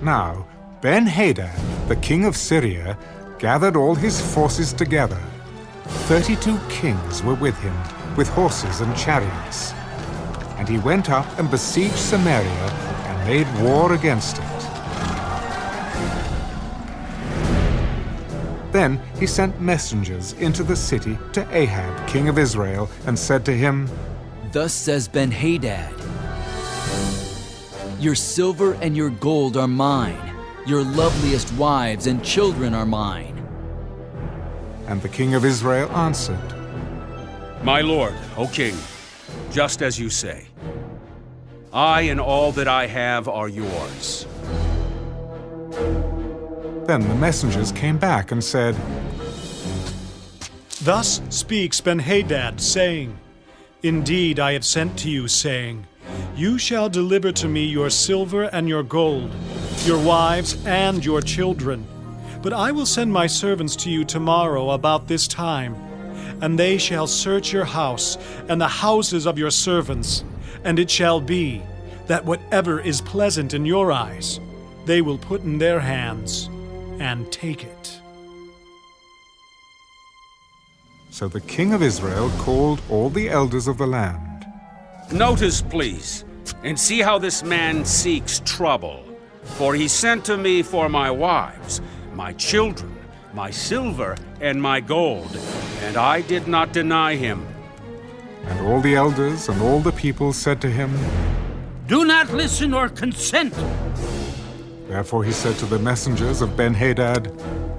Now Ben-Hadad, the king of Syria, gathered all his forces together. 32 kings were with him, with horses and chariots. And he went up and besieged Samaria and made war against it. Then he sent messengers into the city to Ahab, king of Israel, and said to him, Thus says Ben-Hadad, Your silver and your gold are mine. Your loveliest wives and children are mine. And the king of Israel answered, My lord, O king, just as you say. I and all that I have are yours. Then the messengers came back and said, Thus speaks Ben-Hadad, saying, Indeed, I have sent to you, saying, You shall deliver to me your silver and your gold, your wives and your children. But I will send my servants to you tomorrow about this time, and they shall search your house and the houses of your servants, and it shall be that whatever is pleasant in your eyes, they will put in their hands and take it. So the king of Israel called all the elders of the land. Notice, please, and see how this man seeks trouble. For he sent to me for my wives, my children, my silver, and my gold, and I did not deny him. And all the elders and all the people said to him, Do not listen or consent. Therefore he said to the messengers of Ben-Hadad,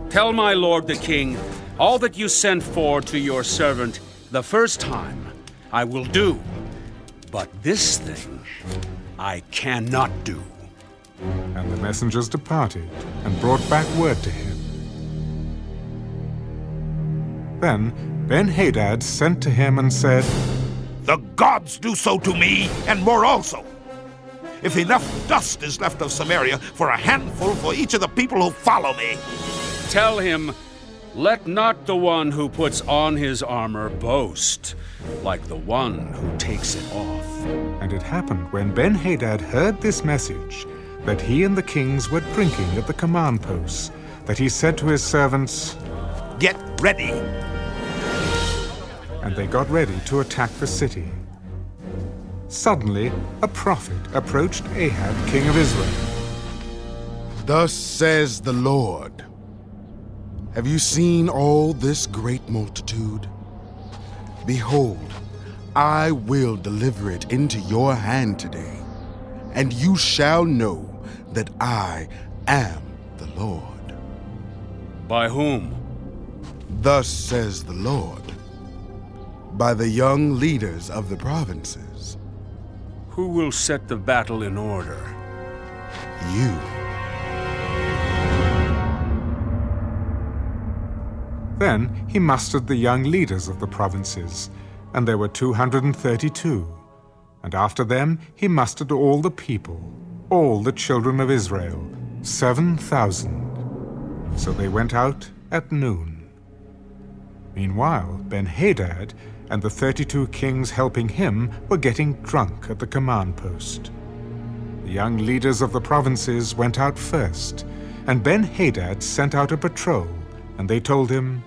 Tell my lord the king, all that you sent for to your servant the first time I will do, but this thing I cannot do. And the messengers departed and brought back word to him. Then Ben-Hadad sent to him and said, The gods do so to me, and more also. If enough dust is left of Samaria for a handful for each of the people who follow me. Tell him, let not the one who puts on his armor boast, like the one who takes it off. And it happened when Ben-Hadad heard this message, that he and the kings were drinking at the command posts, that he said to his servants, Get ready. And they got ready to attack the city. Suddenly, a prophet approached Ahab, king of Israel. Thus says the Lord, Have you seen all this great multitude? Behold, I will deliver it into your hand today, and you shall know that I am the Lord. By whom? Thus says the Lord, by the young leaders of the provinces. Who will set the battle in order? You. Then he mustered the young leaders of the provinces, and there were 232. And after them he mustered all the people, all the children of Israel, 7,000. So they went out at noon. Meanwhile, Ben-Hadad and the 32 kings helping him were getting drunk at the command post. The young leaders of the provinces went out first, and Ben-Hadad sent out a patrol, and they told him,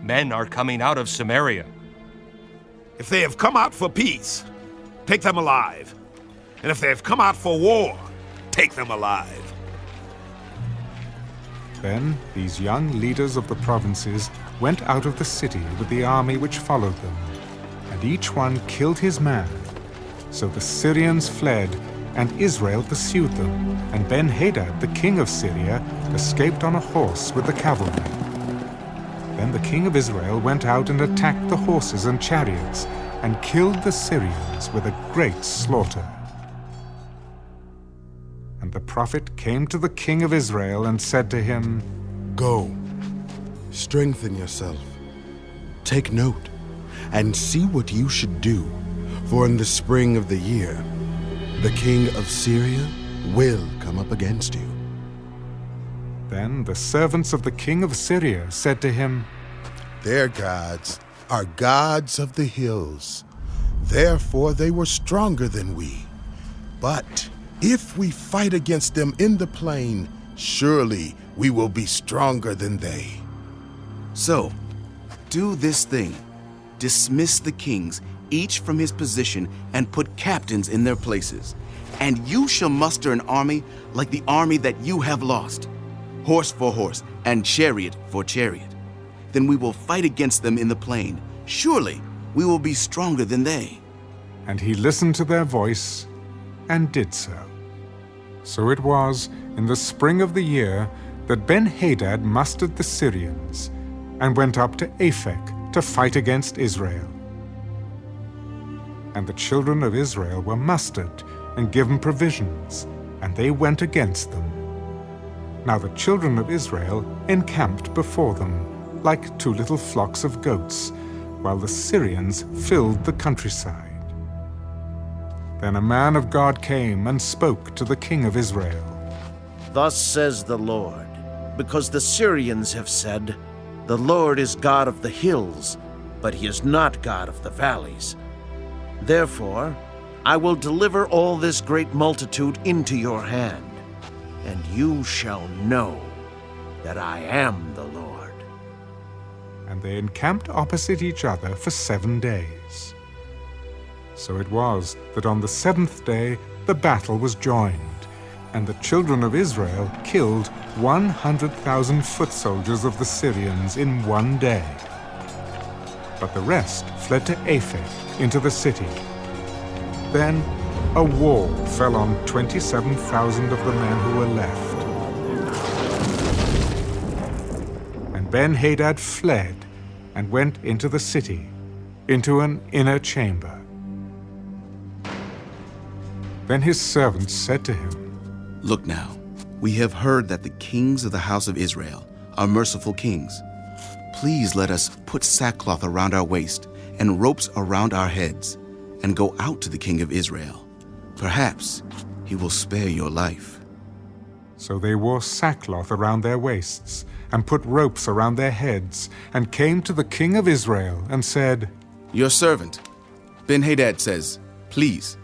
Men are coming out of Samaria. If they have come out for peace, take them alive. And if they have come out for war, take them alive. Then these young leaders of the provinces went out of the city with the army which followed them, and each one killed his man. So the Syrians fled, and Israel pursued them, and Ben-Hadad, the king of Syria, escaped on a horse with the cavalry. Then the king of Israel went out and attacked the horses and chariots, and killed the Syrians with a great slaughter. And the prophet came to the king of Israel and said to him, Go, strengthen yourself, take note, and see what you should do, for in the spring of the year, the king of Syria will come up against you. Then the servants of the king of Syria said to him, Their gods are gods of the hills. Therefore they were stronger than we. But If we fight against them in the plain, surely we will be stronger than they. So, do this thing. Dismiss the kings, each from his position, and put captains in their places. And you shall muster an army like the army that you have lost, horse for horse, and chariot for chariot. Then we will fight against them in the plain. Surely we will be stronger than they. And he listened to their voice and did so. So it was in the spring of the year that Ben-Hadad mustered the Syrians and went up to Aphek to fight against Israel. And the children of Israel were mustered and given provisions, and they went against them. Now the children of Israel encamped before them, like two little flocks of goats, while the Syrians filled the countryside. Then a man of God came and spoke to the king of Israel. Thus says the Lord, because the Syrians have said, "The Lord is God of the hills, but he is not God of the valleys." Therefore, I will deliver all this great multitude into your hand, and you shall know that I am the Lord. And they encamped opposite each other for 7 days. So it was that on the 7th day the battle was joined, and the children of Israel killed 100,000 foot soldiers of the Syrians in 1 day. But the rest fled to Aphek into the city. Then a wall fell on 27,000 of the men who were left. And Ben-Hadad fled and went into the city, into an inner chamber. Then his servants said to him, Look now, we have heard that the kings of the house of Israel are merciful kings. Please let us put sackcloth around our waist and ropes around our heads, and go out to the king of Israel. Perhaps he will spare your life. So they wore sackcloth around their waists, and put ropes around their heads, and came to the king of Israel, and said, Your servant, Ben-Hadad says, Please,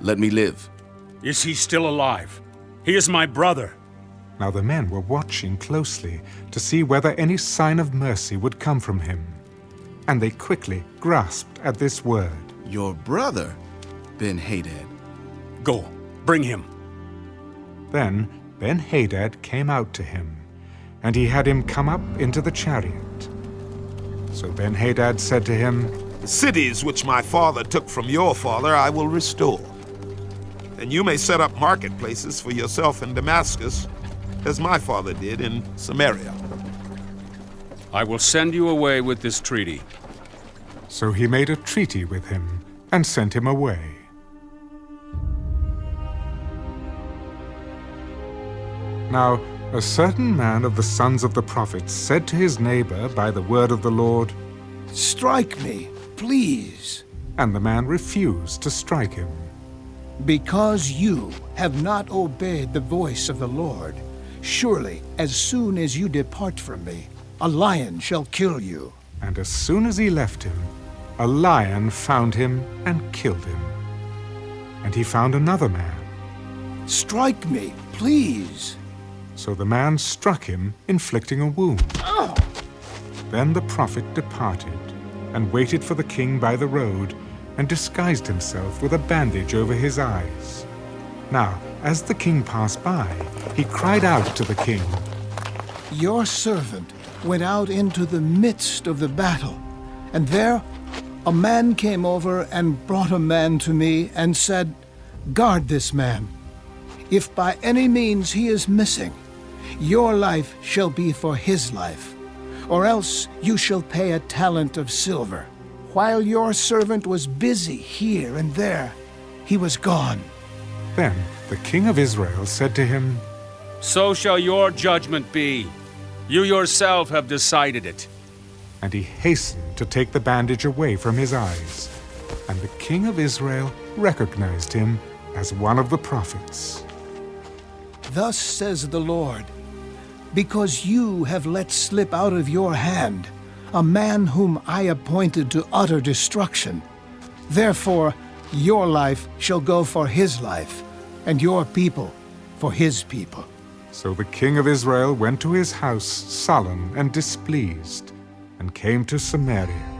let me live. Is he still alive? He is my brother. Now the men were watching closely to see whether any sign of mercy would come from him. And they quickly grasped at this word. Your brother, Ben-Hadad. Go, bring him. Then Ben-Hadad came out to him, and he had him come up into the chariot. So Ben-Hadad said to him, The cities which my father took from your father I will restore. And you may set up marketplaces for yourself in Damascus, as my father did in Samaria. I will send you away with this treaty. So he made a treaty with him and sent him away. Now a certain man of the sons of the prophets said to his neighbor by the word of the Lord, Strike me, please. And the man refused to strike him. Because you have not obeyed the voice of the Lord, surely as soon as you depart from me, a lion shall kill you. And as soon as he left him, a lion found him and killed him. And he found another man. Strike me, please. So the man struck him, inflicting a wound. Oh. Then the prophet departed, and waited for the king by the road, and disguised himself with a bandage over his eyes. Now, as the king passed by, he cried out to the king, Your servant went out into the midst of the battle, and there a man came over and brought a man to me and said, Guard this man. If by any means he is missing, your life shall be for his life, or else you shall pay a talent of silver. While your servant was busy here and there, he was gone. Then the king of Israel said to him, So shall your judgment be. You yourself have decided it. And he hastened to take the bandage away from his eyes. And the king of Israel recognized him as one of the prophets. Thus says the Lord, because you have let slip out of your hand a man whom I appointed to utter destruction. Therefore, your life shall go for his life, and your people for his people. So the king of Israel went to his house sullen and displeased, and came to Samaria.